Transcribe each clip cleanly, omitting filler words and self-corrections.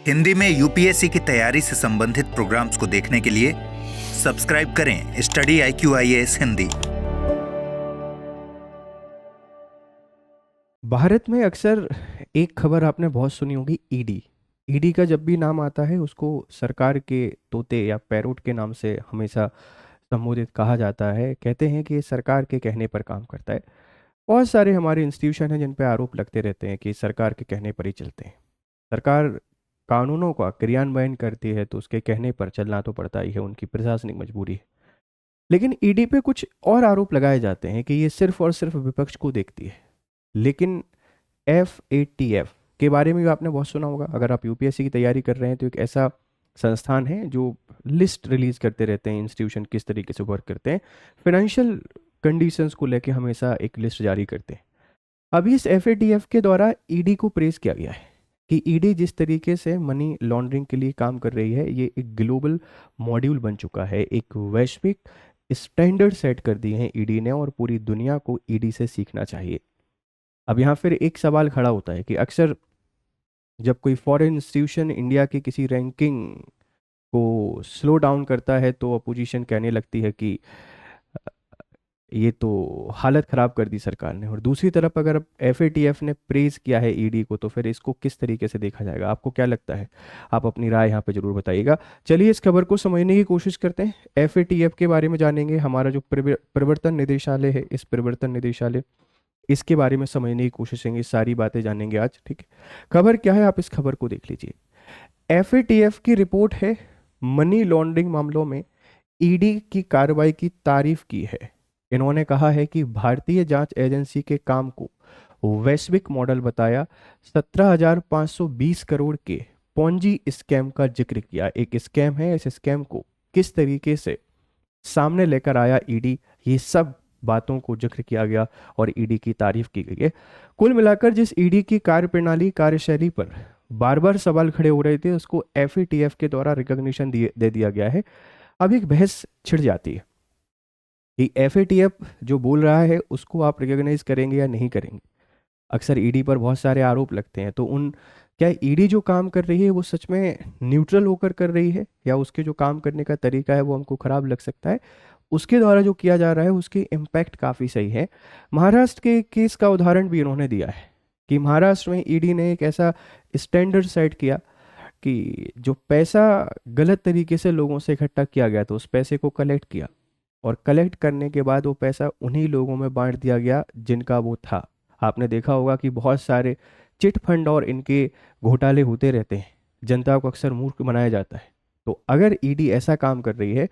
हिंदी में यूपीएससी की तैयारी से संबंधित प्रोग्राम्स को देखने के लिए सब्सक्राइब करें स्टडी IQIAS हिंदी। भारत में अक्सर एक खबर आपने बहुत सुनी होगी, ईडी। ईडी का जब भी नाम आता है उसको सरकार के तोते या पैरोट के नाम से हमेशा संबोधित कहा जाता है। कहते हैं कि ये सरकार के कहने पर काम करता है। बहुत सारे हमारे इंस्टीट्यूशन हैं जिन पर आरोप लगते रहते हैं कि सरकार के कहने पर ही चलते हैं। सरकार कानूनों का क्रियान्वयन करती है तो उसके कहने पर चलना तो पड़ता ही है, उनकी प्रशासनिक मजबूरी है। लेकिन ईडी पे कुछ और आरोप लगाए जाते हैं कि ये सिर्फ और सिर्फ विपक्ष को देखती है। लेकिन FATF के बारे में भी आपने बहुत सुना होगा। अगर आप यूपीएससी की तैयारी कर रहे हैं तो एक ऐसा संस्थान है जो लिस्ट रिलीज करते रहते हैं, इंस्टीट्यूशन किस तरीके से वर्क करते हैं, फाइनेंशियल कंडीशंस को लेके हमेशा एक लिस्ट जारी करते हैं। अभी इस FATF के द्वारा ईडी को प्रेज किया गया है कि ईडी जिस तरीके से मनी लॉन्ड्रिंग के लिए काम कर रही है, ये एक ग्लोबल मॉड्यूल बन चुका है। एक वैश्विक स्टैंडर्ड सेट कर दिए हैं ईडी ने और पूरी दुनिया को ईडी से सीखना चाहिए। अब यहाँ फिर एक सवाल खड़ा होता है कि अक्सर जब कोई फॉरेन इंस्टीट्यूशन इंडिया की किसी रैंकिंग को स्लो डाउन करता है तो अपोजिशन कहने लगती है कि ये तो हालत ख़राब कर दी सरकार ने। और दूसरी तरफ अगर FATF ने प्रेज किया है ईडी को तो फिर इसको किस तरीके से देखा जाएगा? आपको क्या लगता है? आप अपनी राय यहाँ पे ज़रूर बताइएगा। चलिए इस खबर को समझने की कोशिश करते हैं। FATF के बारे में जानेंगे। हमारा जो प्रवर्तन निदेशालय है, इस प्रवर्तन निदेशालय, इसके बारे में समझने की कोशिश करेंगे। सारी बातें जानेंगे आज, ठीक है। खबर क्या है, आप इस खबर को देख लीजिए। FATF की रिपोर्ट है, मनी लॉन्ड्रिंग मामलों में ईडी की कार्रवाई की तारीफ की है। इन्होंने कहा है कि भारतीय जांच एजेंसी के काम को वैश्विक मॉडल बताया। 17,520 करोड़ के पोंजी स्कैम का जिक्र किया। एक स्कैम है, इस स्कैम को किस तरीके से सामने लेकर आया ईडी, ये सब बातों को जिक्र किया गया और ईडी की तारीफ की गई है। कुल मिलाकर जिस ईडी की कार्यप्रणाली, कार्यशैली पर बार बार सवाल खड़े हो रहे थे, उसको FATF के द्वारा रिकॉग्निशन दे दिया गया है। अब एक बहस छिड़ जाती है कि FATF जो बोल रहा है उसको आप रिकॉग्नाइज करेंगे या नहीं करेंगे। अक्सर ईडी पर बहुत सारे आरोप लगते हैं, तो क्या ईडी जो काम कर रही है वो सच में न्यूट्रल होकर कर रही है या उसके जो काम करने का तरीका है वो हमको खराब लग सकता है? उसके द्वारा जो किया जा रहा है उसके इम्पैक्ट काफ़ी सही है। महाराष्ट्र के केस का उदाहरण भी इन्होंने दिया है कि महाराष्ट्र में ईडी ने एक ऐसा स्टैंडर्ड सेट किया कि जो पैसा गलत तरीके से लोगों से इकट्ठा किया गया तो उस पैसे को कलेक्ट किया और कलेक्ट करने के बाद वो पैसा उन्हीं लोगों में बांट दिया गया जिनका वो था। आपने देखा होगा कि बहुत सारे चिट फंड और इनके घोटाले होते रहते हैं, जनता को अक्सर मूर्ख बनाया जाता है। तो अगर ईडी ऐसा काम कर रही है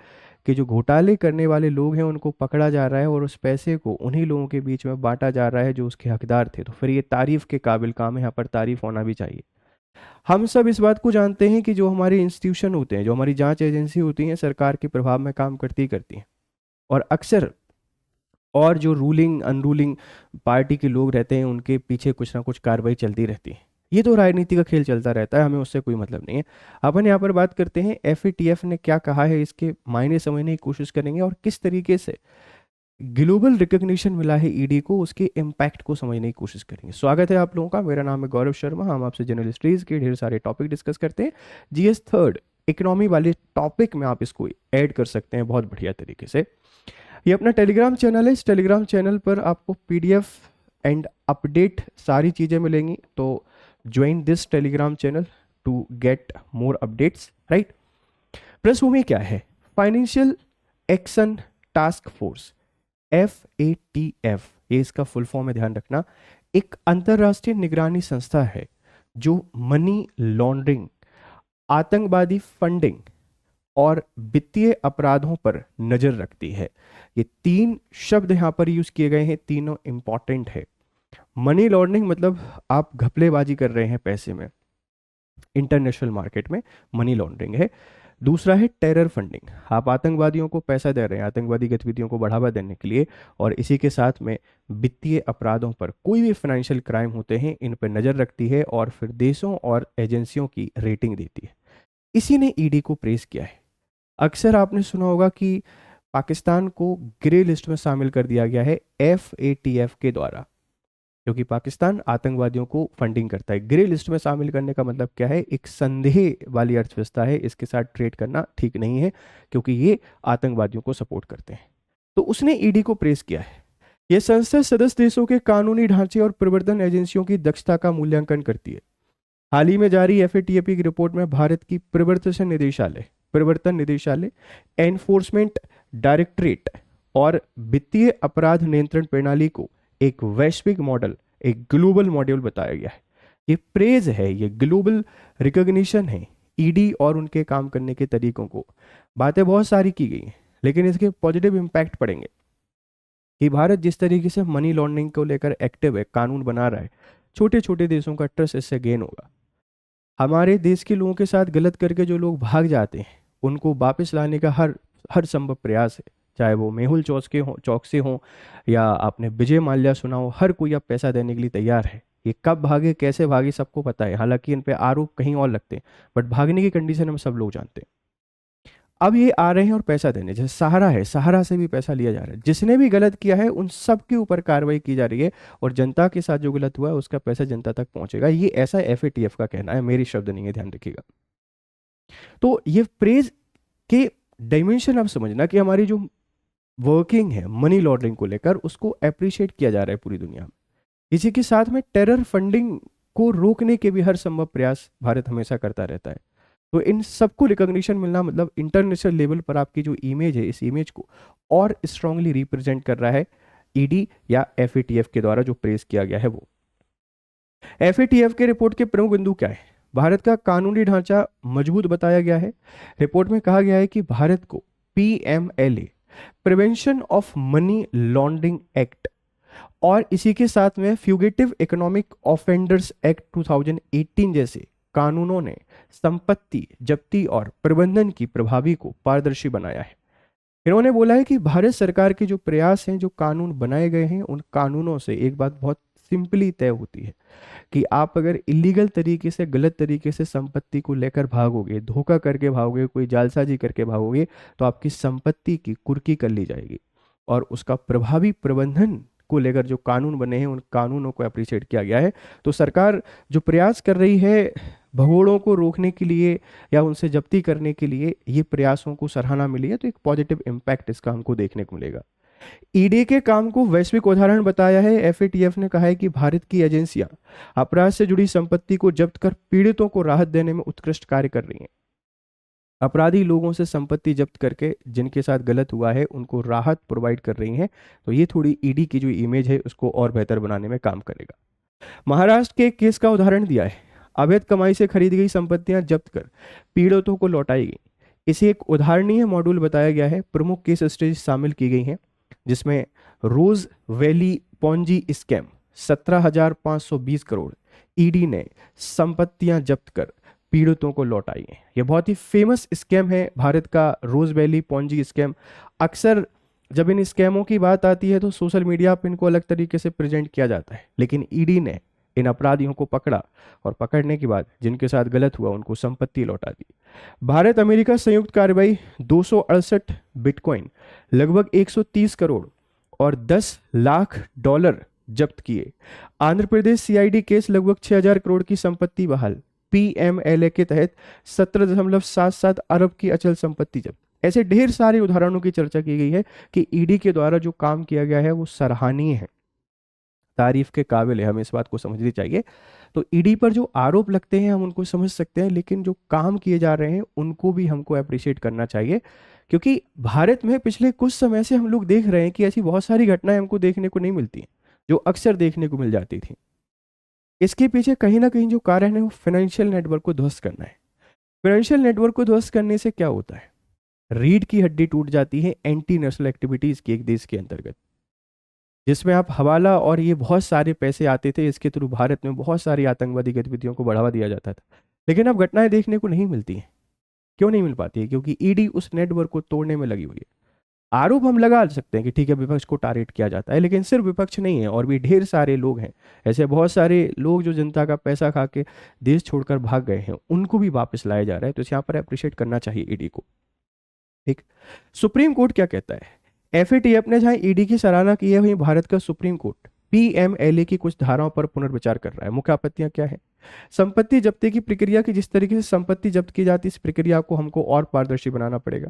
कि जो घोटाले करने वाले लोग हैं उनको पकड़ा जा रहा है और उस पैसे को उन्हीं लोगों के बीच में बांटा जा रहा है जो उसके हकदार थे, तो फिर ये तारीफ के काबिल काम है। यहाँ पर तारीफ होना भी चाहिए। हम सब इस बात को जानते हैं कि जो हमारे इंस्टीट्यूशन होते हैं, जो हमारी जांच एजेंसी होती हैं, सरकार के प्रभाव में काम करती हैं और अक्सर और जो रूलिंग अनरूलिंग पार्टी के लोग रहते हैं उनके पीछे कुछ ना कुछ कार्रवाई चलती रहती है। ये तो राजनीति का खेल चलता रहता है, हमें उससे कोई मतलब नहीं है। अपन यहाँ पर बात करते हैं FATF ने क्या कहा है, इसके मायने समझने की कोशिश करेंगे और किस तरीके से ग्लोबल रिकग्निशन मिला है ईडी को, उसके इम्पैक्ट को समझने की कोशिश करेंगे। स्वागत है आप लोगों का। मेरा नाम है गौरव शर्मा। हम आपसे जनरल हिस्ट्रीज के ढेर सारे टॉपिक डिस्कस करते हैं। GS थर्ड इकोनॉमी वाले टॉपिक में आप इसको ऐड कर सकते हैं बहुत बढ़िया तरीके से। ये अपना टेलीग्राम चैनल है, इस टेलीग्राम चैनल पर आपको PDF एंड अपडेट सारी चीज़ें मिलेंगी, तो join this Telegram channel to get more updates, right. पृष्ठभूमि क्या है? Financial action task force, FATF, ये इसका फुल फॉर्म है, ध्यान रखना। एक अंतरराष्ट्रीय निगरानी संस्था है जो मनी लॉन्ड्रिंग, आतंकवादी फंडिंग और वित्तीय अपराधों पर नजर रखती है। ये 3 शब्द यहाँ पर यूज किए गए हैं, तीनों इंपॉर्टेंट है। मनी लॉन्ड्रिंग मतलब आप घपलेबाजी कर रहे हैं पैसे में, इंटरनेशनल मार्केट में मनी लॉन्ड्रिंग है। दूसरा है टेरर फंडिंग, आप आतंकवादियों को पैसा दे रहे हैं आतंकवादी गतिविधियों को बढ़ावा देने के लिए, और इसी के साथ में वित्तीय अपराधों पर, कोई भी फाइनेंशियल क्राइम होते हैं इन पर नजर रखती है और फिर देशों और एजेंसियों की रेटिंग देती है। इसी ने ईडी को प्रेस किया है। अक्सर आपने सुना होगा कि पाकिस्तान को ग्रे लिस्ट में शामिल कर दिया गया है FATF के द्वारा। क्योंकि पाकिस्तान आतंकवादियों को फंडिंग करता है। ग्रे लिस्ट में शामिल करने का मतलब क्या है? एक संदेह वाली अर्थव्यवस्था है, इसके साथ ट्रेड करना ठीक नहीं है क्योंकि ये आतंकवादियों को सपोर्ट करते हैं। तो उसने ईडी को प्रेस किया है। यह संस्था सदस्य देशों के कानूनी ढांचे और प्रवर्तन एजेंसियों की दक्षता का मूल्यांकन करती है। हाल ही में जारी एफएटीएफ की रिपोर्ट में भारत की प्रवर्तन निदेशालय, एनफोर्समेंट डायरेक्टरेट और वित्तीय अपराध नियंत्रण प्रणाली को एक वैश्विक मॉडल, एक ग्लोबल मॉड्यूल बताया गया है। ये प्रेज है, ये ग्लोबल रिकॉग्निशन है ईडी और उनके काम करने के तरीकों को। बातें बहुत सारी की गई हैं, लेकिन इसके पॉजिटिव इम्पैक्ट पड़ेंगे कि भारत जिस तरीके से मनी लॉन्ड्रिंग को लेकर एक्टिव है, कानून बना रहा है, छोटे छोटे देशों का ट्रस्ट इससे गेन होगा। हमारे देश के लोगों के साथ गलत करके जो लोग भाग जाते हैं उनको वापस लाने का हर संभव प्रयास है, चाहे वो मेहुल चौकसी हों या आपने विजय माल्या सुना हो। हर कोई अब पैसा देने के लिए तैयार है। ये कब भागे, कैसे भागे, सबको पता है। हालांकि इन पे आरोप कहीं और लगते हैं, बट भागने की कंडीशन हम सब लोग जानते हैं। अब ये आ रहे हैं और पैसा देने, जैसे सहारा है, सहारा से भी पैसा लिया जा रहा है। जिसने भी गलत किया है उन सब के ऊपर कार्रवाई की जा रही है और जनता के साथ जो गलत हुआ है उसका पैसा जनता तक पहुंचेगा। ये ऐसा एफएटीएफ का कहना है, मेरी शब्द नहीं है, ध्यान रखिएगा। तो ये प्रेज के डायमेंशन आप समझना कि हमारी जो वर्किंग है मनी लॉन्ड्रिंग को लेकर, उसको अप्रिशिएट किया जा रहा है पूरी दुनिया में। इसी के साथ में टेरर फंडिंग को रोकने के भी हर संभव प्रयास भारत हमेशा करता रहता है। तो इन सबको रिकॉग्निशन मिलना मतलब इंटरनेशनल लेवल पर आपकी जो इमेज है, इस इमेज को और स्ट्रांगली रिप्रेजेंट कर रहा है ईडी या एफएटीएफ के द्वारा जो प्रेस किया गया है वो। एफएटीएफ के रिपोर्ट के प्रमुख बिंदु क्या है? भारत का कानूनी ढांचा मजबूत बताया गया है। रिपोर्ट में कहा गया है कि भारत को PMLA, prevention of money laundering act, और इसी के साथ में फ्यूगेटिव इकोनॉमिक ऑफेंडर्स एक्ट 2018 जैसे कानूनों ने संपत्ति जब्ती और प्रबंधन की प्रभावी को पारदर्शी बनाया है। इन्होंने बोला है कि भारत सरकार के जो प्रयास हैं, जो कानून बनाए गए हैं, उन कानूनों से एक बात बहुत सिंपली तय होती है कि आप अगर इलीगल तरीके से, गलत तरीके से संपत्ति को लेकर भागोगे, धोखा करके भागोगे, कोई जालसाजी करके भागोगे, तो आपकी संपत्ति की कुर्की कर ली जाएगी। और उसका प्रभावी प्रबंधन को लेकर जो कानून बने हैं, उन कानूनों को अप्रिशिएट किया गया है। तो सरकार जो प्रयास कर रही है भगोड़ों को रोकने के लिए या उनसे जब्ती करने के लिए, ये प्रयासों को सराहना मिली है। तो एक पॉजिटिव इम्पैक्ट इसका हमको देखने को मिलेगा। ईडी के काम को वैश्विक उदाहरण बताया है। एफएटीएफ ने कहा है कि भारत की एजेंसियां अपराध से जुड़ी संपत्ति को जब्त कर पीड़ितों को राहत देने में उत्कृष्ट कार्य कर रही हैं। अपराधी लोगों से संपत्ति जब्त करके जिनके साथ गलत हुआ है उनको राहत प्रोवाइड कर रही हैं। तो ये थोड़ी ईडी की जो इमेज है उसको और बेहतर बनाने में काम करेगा। महाराष्ट्र के एक केस का उदाहरण दिया है। अवैध कमाई से खरीदी गई संपत्तियां जब्त कर पीड़ितों को लौटाई गई। इसे एक उदाहरणीय मॉड्यूल बताया गया है। प्रमुख केस स्टडीज शामिल की गई हैं जिसमें Rose Valley Ponzi scam 17,520 crore ED ने संपत्तियां जब्त कर पीड़ितों को लौटाई है। यह बहुत ही फेमस स्कैम है भारत का, रोज वैली पॉन्जी स्कैम। अक्सर जब इन स्कैमों की बात आती है तो सोशल मीडिया पर इनको अलग तरीके से प्रेजेंट किया जाता है, लेकिन ईडी ने इन अपराधियों को पकड़ा और पकड़ने के बाद जिनके साथ गलत हुआ उनको संपत्ति लौटा दी। भारत अमेरिका संयुक्त कार्रवाई 268 बिटकॉइन, लगभग 130 करोड़ और 10 लाख डॉलर जब्त किए। आंध्र प्रदेश सीआईडी केस लगभग 6,000 करोड़ की संपत्ति बहाल। पीएमएलए के तहत 17.77 अरब की अचल संपत्ति जब्त। ऐसे ढेर सारे उदाहरणों की चर्चा की गई है कि ईडी के द्वारा जो काम किया गया है वो सराहनीय है, तारीफ के काबिल है। हमें इस बात को समझनी चाहिए। तो ईडी पर जो आरोप लगते हैं हम उनको समझ सकते हैं, लेकिन जो काम किए जा रहे हैं उनको भी हमको अप्रिशिएट करना चाहिए, क्योंकि भारत में पिछले कुछ समय से हम लोग देख रहे हैं कि ऐसी बहुत सारी घटनाएं हमको देखने को नहीं मिलती जो अक्सर देखने को मिल जाती थी। इसके पीछे कहीं ना कहीं जो कारण है वो फाइनेंशियल नेटवर्क को ध्वस्त करना है। फाइनेंशियल नेटवर्क को ध्वस्त करने से क्या होता है? रीढ़ की हड्डी टूट जाती है एंटी नेशनल एक्टिविटीज की एक देश के अंतर्गत, जिसमें आप हवाला और ये बहुत सारे पैसे आते थे। इसके थ्रू भारत में बहुत सारी आतंकवादी गतिविधियों को बढ़ावा दिया जाता था, लेकिन अब घटनाएं देखने को नहीं मिलती हैं। क्यों नहीं मिल पाती है? क्योंकि ईडी उस नेटवर्क को तोड़ने में लगी हुई है। आरोप हम लगा सकते हैं कि ठीक है विपक्ष को टारगेट किया जाता है, लेकिन सिर्फ विपक्ष नहीं है, और भी ढेर सारे लोग हैं। ऐसे बहुत सारे लोग जो जनता का पैसा खा के देश छोड़कर भाग गए हैं, उनको भी वापस लाया जा रहा है। तो यहाँ पर अप्रिशिएट करना चाहिए ईडी को। ठीक, सुप्रीम कोर्ट क्या कहता है? एफएटीएफ ने जहां ईडी की सराहना की है वहीं भारत का सुप्रीम कोर्ट पीएमएलए की कुछ धाराओं पर पुनर्विचार कर रहा है। मुख्य आपत्तियां क्या है? संपत्ति जब्ती की प्रक्रिया की जिस तरीके से संपत्ति जब्त की जाती है, इस प्रक्रिया को हमको और पारदर्शी बनाना पड़ेगा।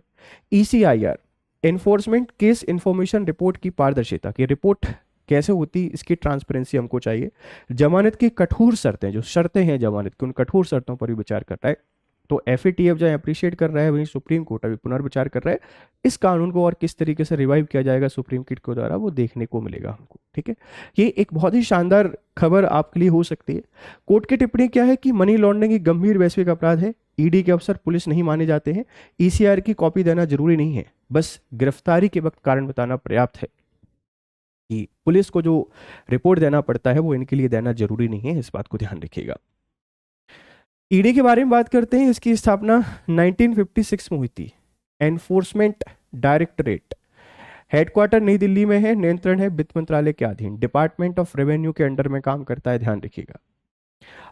ECIR, enforcement case information report की पारदर्शिता, की रिपोर्ट कैसे होती, इसकी ट्रांसपेरेंसी हमको चाहिए। जमानत की कठोर शर्तें, जो शर्तें हैं जमानत की, उन कठोर शर्तों पर भी विचार कर रहा है। तो एफएटीएफ जहाँ अप्रिशिएट कर रहा है, वहीं सुप्रीम कोर्ट अभी पुनर्विचार कर रहा है। इस कानून को और किस तरीके से रिवाइव किया जाएगा सुप्रीम कोर्ट के द्वारा, वो देखने को मिलेगा हमको। ठीक है, ये एक बहुत ही शानदार खबर आपके लिए हो सकती है। कोर्ट की टिप्पणी क्या है कि मनी लॉन्ड्रिंग एक गंभीर वैश्विक अपराध है। ईडी के अफसर पुलिस नहीं माने जाते हैं। ईसीआर की कॉपी देना जरूरी नहीं है, बस गिरफ्तारी के वक्त कारण बताना पर्याप्त है। कि पुलिस को जो रिपोर्ट देना पड़ता है वो इनके लिए देना जरूरी नहीं है, इस बात को ध्यान रखिएगा। ईडी के बारे में बात करते हैं। इसकी स्थापना 1956 में हुई थी। एनफोर्समेंट डायरेक्टरेट, हेडक्वार्टर नई दिल्ली में है, नियंत्रण है वित्त मंत्रालय के अधीन, डिपार्टमेंट ऑफ रेवेन्यू के अंडर में काम करता है, ध्यान रखिएगा।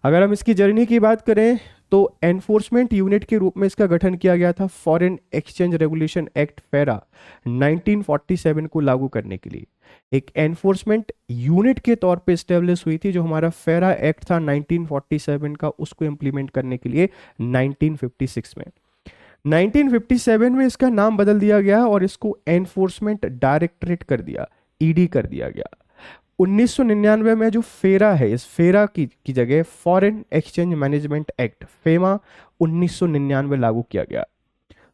अगर हम इसकी जर्नी की बात करें तो एनफोर्समेंट यूनिट के रूप में इसका गठन किया गया था फॉरेन एक्सचेंज रेगुलेशन एक्ट फेरा 1947 को लागू करने के लिए। एक एनफोर्समेंट यूनिट के तौर पे स्टेब्लिश हुई थी, जो हमारा फेरा एक्ट था 1947 का, उसको इंप्लीमेंट करने के लिए 1956 में। 1957 में इसका नाम बदल दिया गया और इसको एनफोर्समेंट डायरेक्टरेट कर दिया, ईडी कर दिया गया। 1999 में जो फेरा है, इस फेरा की जगह foreign exchange management act FEMA 1999 लागू किया गया।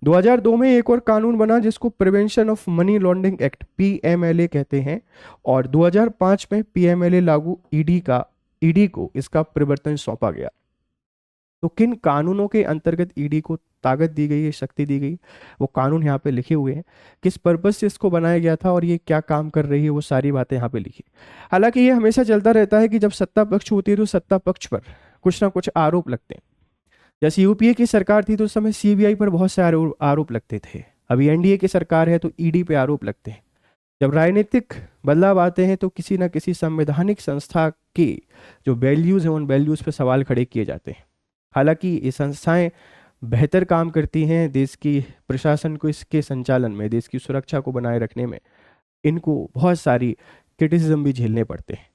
2002 में एक और कानून बना जिसको prevention of money laundering act PMLA कहते हैं, और 2005 में पीएमएलए लागू ईडी को इसका परिवर्तन सौंपा गया। तो किन कानूनों के अंतर्गत ईडी को ताकत दी गई है, शक्ति दी गई, वो कानून यहाँ पे लिखे हुए हैं। किस पर्पस से इसको बनाया गया था और ये क्या काम कर रही है, वो सारी बातें यहाँ पे लिखी। हालांकि ये हमेशा चलता रहता है कि जब सत्ता पक्ष होती है तो सत्ता पक्ष पर कुछ ना कुछ आरोप लगते हैं। जैसे यूपीए की सरकार थी तो उस समय सीबीआई पर बहुत सारे आरोप लगते थे। अभी एनडीए की सरकार है तो ईडी पे आरोप लगते हैं। जब राजनीतिक बदलाव आते हैं तो किसी ना किसी संवैधानिक संस्था के जो वैल्यूज हैं उन वैल्यूज पे सवाल खड़े किए जाते हैं। हालांकि ये संस्थाएं बेहतर काम करती हैं देश की प्रशासन को इसके संचालन में, देश की सुरक्षा को बनाए रखने में, इनको बहुत सारी क्रिटिसिज्म भी झेलने पड़ते हैं।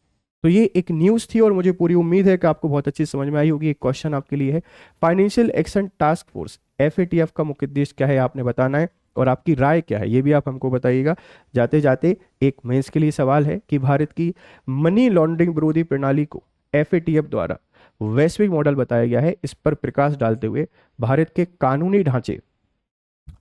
तो ये एक न्यूज़ थी और मुझे पूरी उम्मीद है कि आपको बहुत अच्छी समझ में आई होगी। एक क्वेश्चन आपके लिए है, financial action task force FATF का मुख्य उद्देश्य क्या है, आपने बताना है और आपकी राय क्या है ये भी आप हमको बताइएगा। जाते जाते एक मेंस के लिए सवाल है कि भारत की मनी लॉन्ड्रिंग विरोधी प्रणाली को एफएटीएफ द्वारा वैश्विक मॉडल बताया गया है। इस पर प्रकाश डालते हुए भारत के कानूनी ढांचे,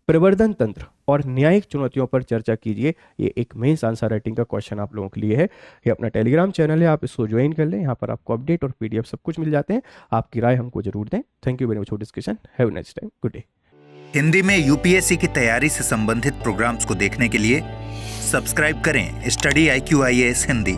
प्रवर्धन तंत्र और न्यायिक चुनौतियों पर चर्चा कीजिए। ये एक मेंस आंसर राइटिंग का क्वेश्चन आप लोगों के लिए है। ये अपना टेलीग्राम चैनल है, आप इसको ज्वाइन कर लें। यहाँ पर आपको अपडेट और पीडीएफ सब कुछ मिल जाते हैं। आपकी राय हमको जरूर दें। Thank you very much for discussion. Have a nice time, good day. Hindi में यूपीएससी की तैयारी से संबंधित प्रोग्राम्स को देखने के लिए सब्सक्राइब करें स्टडी IQ IAS हिंदी।